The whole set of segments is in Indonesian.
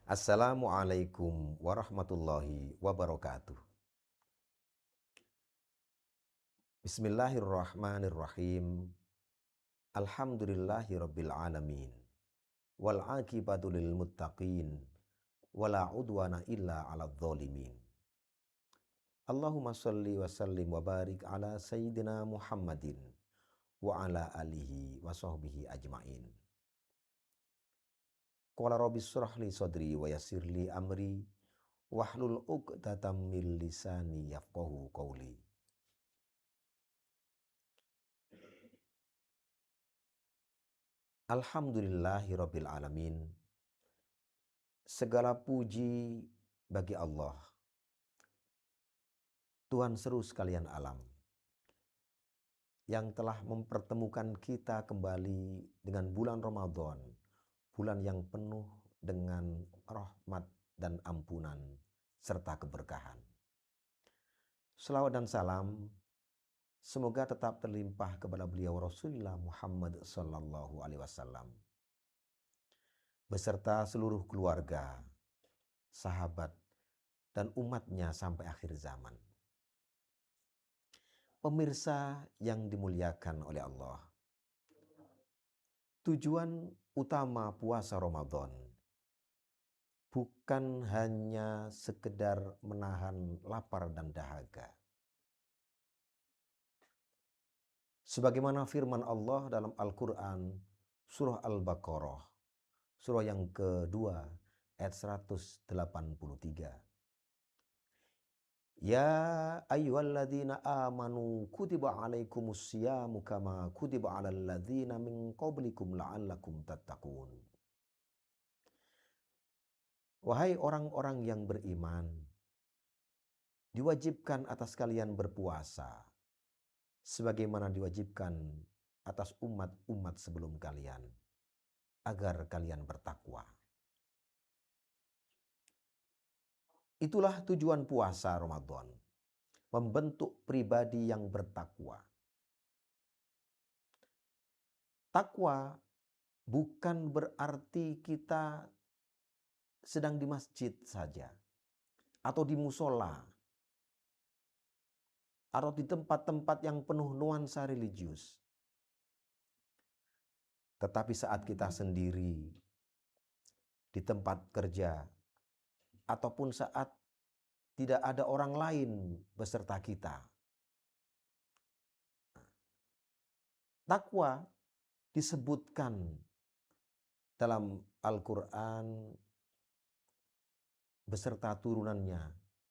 Assalamualaikum warahmatullahi wabarakatuh. Bismillahirrahmanirrahim. Alhamdulillahi rabbil alamin. Wal aqibatu lil muttaqin. Wala udwana illa 'alal zalimin. Allahumma shalli wa sallim wa barik ala sayyidina Muhammadin wa ala alihi wa sahbihi ajmain. Qala rabbi shrah li sadri wa yassir li amri wahlul 'uqdatam min lisani yafqahu qawli. Alhamdulillahirabbil alamin. Segala puji bagi Allah, Tuhan seru sekalian alam, yang telah mempertemukan kita kembali dengan bulan Ramadan, bulan yang penuh dengan rahmat dan ampunan serta keberkahan. Selawat dan salam semoga tetap terlimpah kepada beliau Rasulullah Muhammad sallallahu alaihi wasallam beserta seluruh keluarga, sahabat, dan umatnya sampai akhir zaman. Pemirsa yang dimuliakan oleh Allah, tujuan utama puasa Ramadan bukan hanya sekedar menahan lapar dan dahaga. Sebagaimana firman Allah dalam Al-Quran, surah Al-Baqarah, surah yang kedua, ayat 183. Ya ayyuhalladzina amanu kutiba alaikumus syiyamu kama kutiba alal ladzina min qablikum la'allakum tattaqun. Wahai orang-orang yang beriman, diwajibkan atas kalian berpuasa sebagaimana diwajibkan atas umat-umat sebelum kalian agar kalian bertakwa. Itulah tujuan puasa Ramadan, membentuk pribadi yang bertakwa. Takwa bukan berarti kita sedang di masjid saja, atau di musola, atau di tempat-tempat yang penuh nuansa religius. Tetapi saat kita sendiri, di tempat kerja, ataupun saat tidak ada orang lain beserta kita. Takwa disebutkan dalam Al-Quran beserta turunannya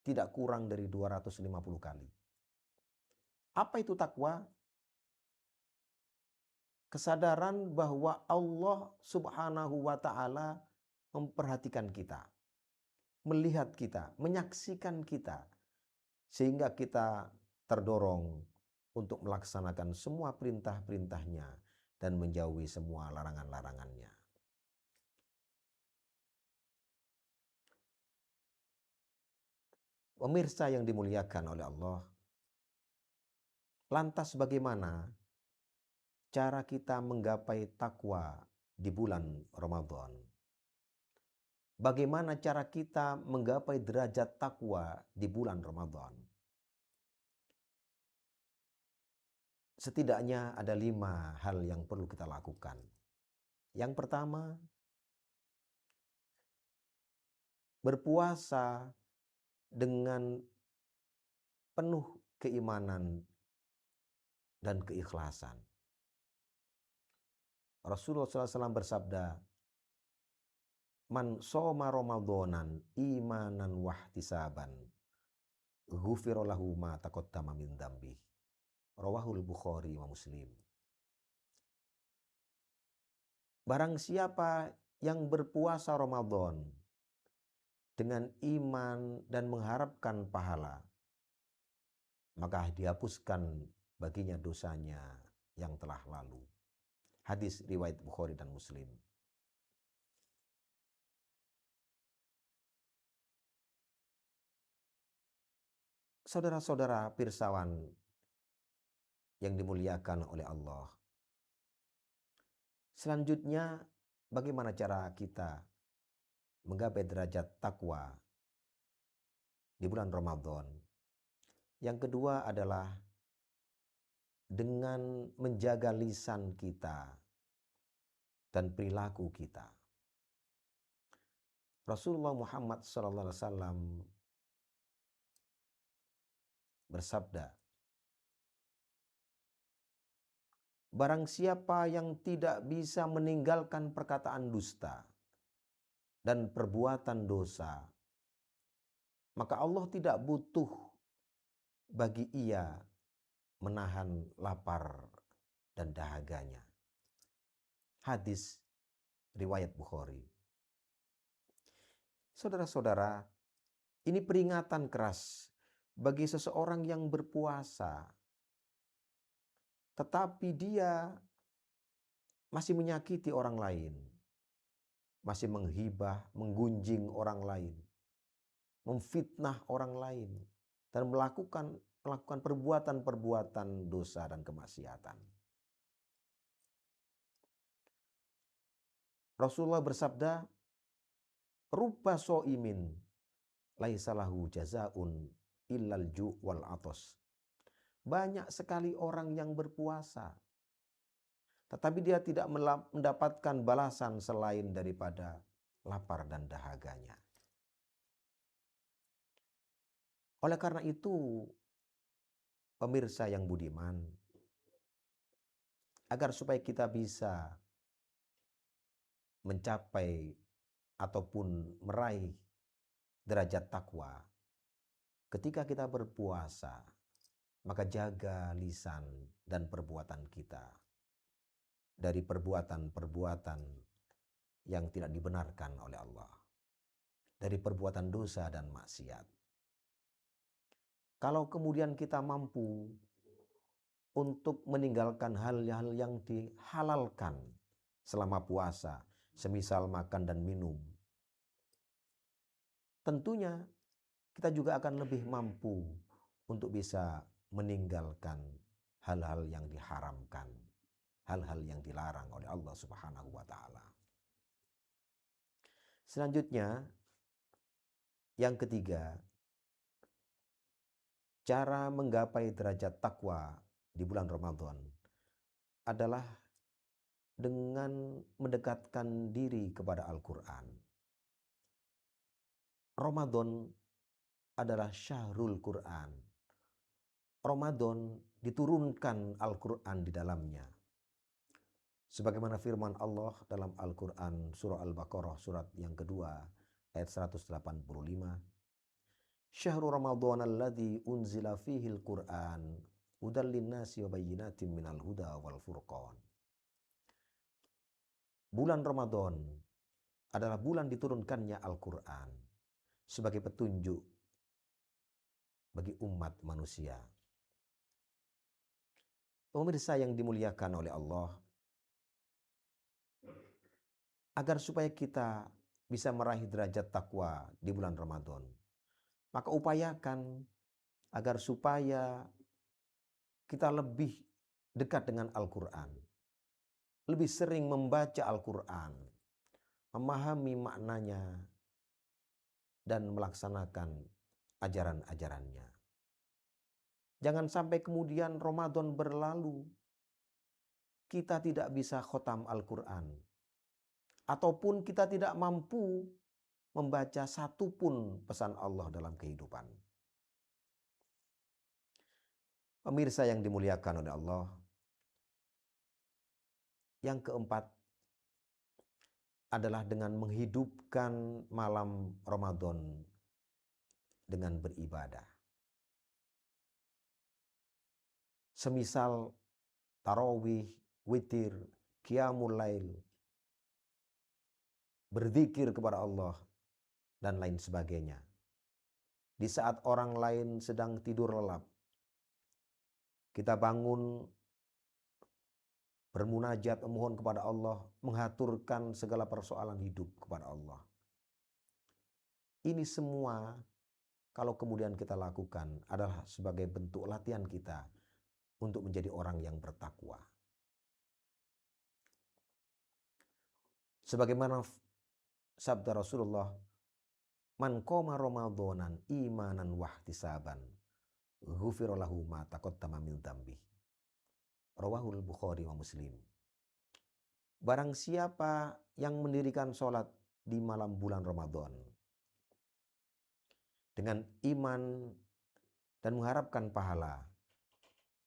tidak kurang dari 250 kali. Apa itu takwa? Kesadaran bahwa Allah Subhanahu wa Ta'ala memperhatikan kita, melihat kita, menyaksikan kita, sehingga kita terdorong untuk melaksanakan semua perintah-perintahnya dan menjauhi semua larangan-larangannya. Pemirsa yang dimuliakan oleh Allah, lantas bagaimana cara kita menggapai takwa di bulan Ramadan? Bagaimana cara kita menggapai derajat takwa di bulan Ramadan? Setidaknya ada 5 hal yang perlu kita lakukan. Yang pertama, berpuasa dengan penuh keimanan dan keikhlasan. Rasulullah SAW bersabda, Man shoma Ramadonan imanan wahtisaban ghufira lahu ma taqaddama min dzambi. Rawahul Bukhari wa Muslim. Barang siapa yang berpuasa Ramadan dengan iman dan mengharapkan pahala, maka dihapuskan baginya dosanya yang telah lalu. Hadis riwayat Bukhari dan Muslim. Saudara-saudara pirsawan yang dimuliakan oleh Allah. Selanjutnya, bagaimana cara kita menggapai derajat takwa di bulan Ramadan. Yang kedua adalah dengan menjaga lisan kita dan perilaku kita. Rasulullah Muhammad SAW bersabda, barang siapa yang tidak bisa meninggalkan perkataan dusta dan perbuatan dosa, maka Allah tidak butuh bagi ia menahan lapar dan dahaganya. Hadis riwayat Bukhari. Saudara-saudara, ini peringatan keras bagi seseorang yang berpuasa, tetapi dia masih menyakiti orang lain, masih menghibah, menggunjing orang lain, memfitnah orang lain, dan melakukan perbuatan-perbuatan dosa dan kemaksiatan. Rasulullah bersabda, "Rubba so'imin laisa lahu jazaun illal ju' wal atos." Banyak sekali orang yang berpuasa, tetapi dia tidak mendapatkan balasan selain daripada lapar dan dahaganya. Oleh karena itu, pemirsa yang budiman, agar supaya kita bisa mencapai ataupun meraih derajat takwa, ketika kita berpuasa, maka jaga lisan dan perbuatan kita dari perbuatan-perbuatan yang tidak dibenarkan oleh Allah, dari perbuatan dosa dan maksiat. Kalau kemudian kita mampu untuk meninggalkan hal-hal yang dihalalkan selama puasa, semisal makan dan minum, tentunya kita juga akan lebih mampu untuk bisa meninggalkan hal-hal yang diharamkan, hal-hal yang dilarang oleh Allah Subhanahu wa Ta'ala. Selanjutnya, yang ketiga, cara menggapai derajat takwa di bulan Ramadan adalah dengan mendekatkan diri kepada Al-Quran. Ramadan adalah syahrul Quran. Ramadan diturunkan Al-Quran di dalamnya. Sebagaimana firman Allah dalam Al-Quran surah Al-Baqarah surat yang kedua ayat 185. Syahrul Ramadan alladzi unzila fihil Qur'an hudal linnasi wa bayyinatin minal huda wal furqan. Bulan Ramadan adalah bulan diturunkannya Al-Quran sebagai petunjuk bagi umat manusia. Pemirsa yang dimuliakan oleh Allah, agar supaya kita bisa meraih derajat takwa di bulan Ramadan, maka upayakan agar supaya kita lebih dekat dengan Al-Quran, lebih sering membaca Al-Quran, memahami maknanya, dan melaksanakan ajaran-ajarannya. Jangan sampai kemudian Ramadan berlalu, kita tidak bisa khotam Al-Quran, ataupun kita tidak mampu membaca satu pun pesan Allah dalam kehidupan. Pemirsa yang dimuliakan oleh Allah, yang keempat adalah dengan menghidupkan malam Ramadan dengan beribadah. Semisal tarawih, witir, qiyamul lail, berzikir kepada Allah, dan lain sebagainya. Di saat orang lain sedang tidur lelap, kita bangun bermunajat, memohon kepada Allah, mengaturkan segala persoalan hidup kepada Allah. Ini semua kalau kemudian kita lakukan adalah sebagai bentuk latihan kita untuk menjadi orang yang bertakwa. Sebagaimana sabda Rasulullah, "Man qoma Ramadhanan imanan wahtisaban, ghufira lahu ma taqaddama min dzambi." Rawahul Bukhari wa Muslim. Barang siapa yang mendirikan sholat di malam bulan Ramadan dengan iman dan mengharapkan pahala,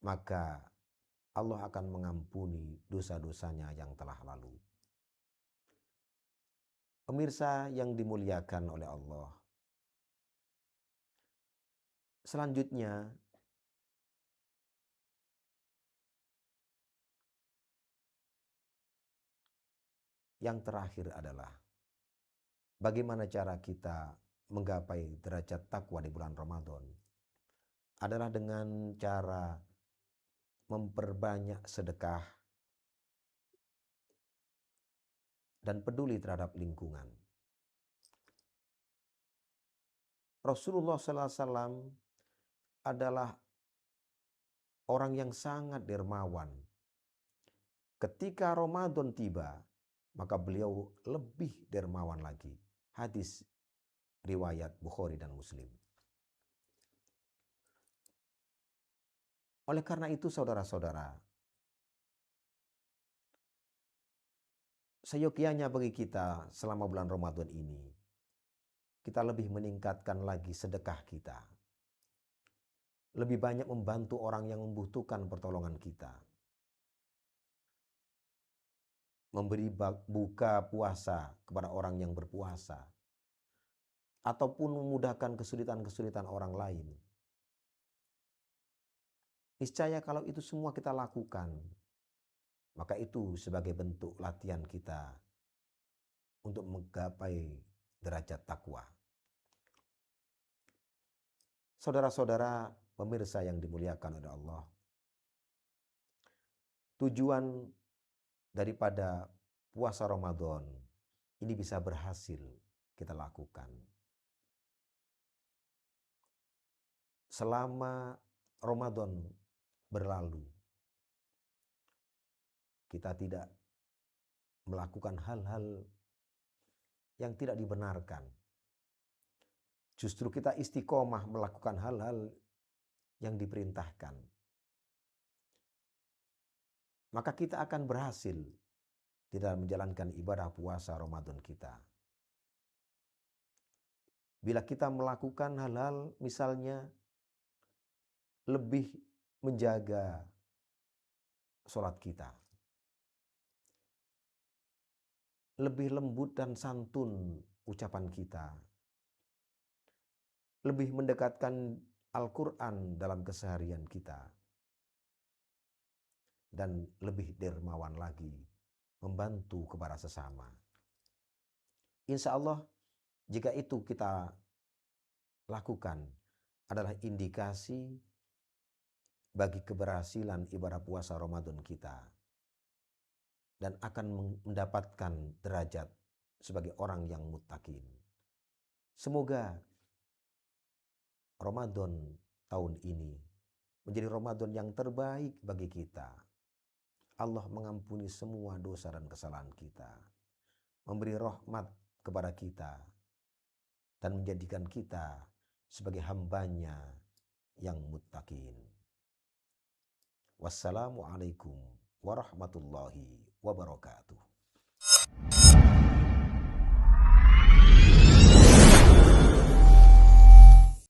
maka Allah akan mengampuni dosa-dosanya yang telah lalu. Pemirsa yang dimuliakan oleh Allah, selanjutnya yang terakhir adalah bagaimana cara kita menggapai derajat takwa di bulan Ramadan adalah dengan cara memperbanyak sedekah dan peduli terhadap lingkungan. Rasulullah SAW adalah orang yang sangat dermawan. Ketika Ramadan tiba, maka beliau lebih dermawan lagi. Hadis riwayat Bukhari dan Muslim. Oleh karena itu saudara-saudara, seyogyanya bagi kita selama bulan Ramadan ini, kita lebih meningkatkan lagi sedekah kita. Lebih banyak membantu orang yang membutuhkan pertolongan kita. Memberi buka puasa kepada orang yang berpuasa. Ataupun memudahkan kesulitan-kesulitan orang lain. Niscaya kalau itu semua kita lakukan, maka itu sebagai bentuk latihan kita untuk menggapai derajat takwa. Saudara-saudara pemirsa yang dimuliakan oleh Allah, tujuan daripada puasa Ramadan ini bisa berhasil kita lakukan selama Ramadan berlalu. Kita tidak melakukan hal-hal yang tidak dibenarkan. Justru kita istiqomah melakukan hal-hal yang diperintahkan. Maka kita akan berhasil di dalam menjalankan ibadah puasa Ramadan kita. Bila kita melakukan hal-hal misalnya lebih menjaga sholat kita, lebih lembut dan santun ucapan kita, lebih mendekatkan Al-Quran dalam keseharian kita, dan lebih dermawan lagi membantu kepada sesama. Insya Allah jika itu kita lakukan adalah indikasi bagi keberhasilan ibadah puasa Ramadan kita dan akan mendapatkan derajat sebagai orang yang muttaqin. Semoga Ramadan tahun ini menjadi Ramadan yang terbaik bagi kita. Allah mengampuni semua dosa dan kesalahan kita, memberi rahmat kepada kita, dan menjadikan kita sebagai hambanya yang muttaqin. Wassalamualaikum warahmatullahi wabarakatuh.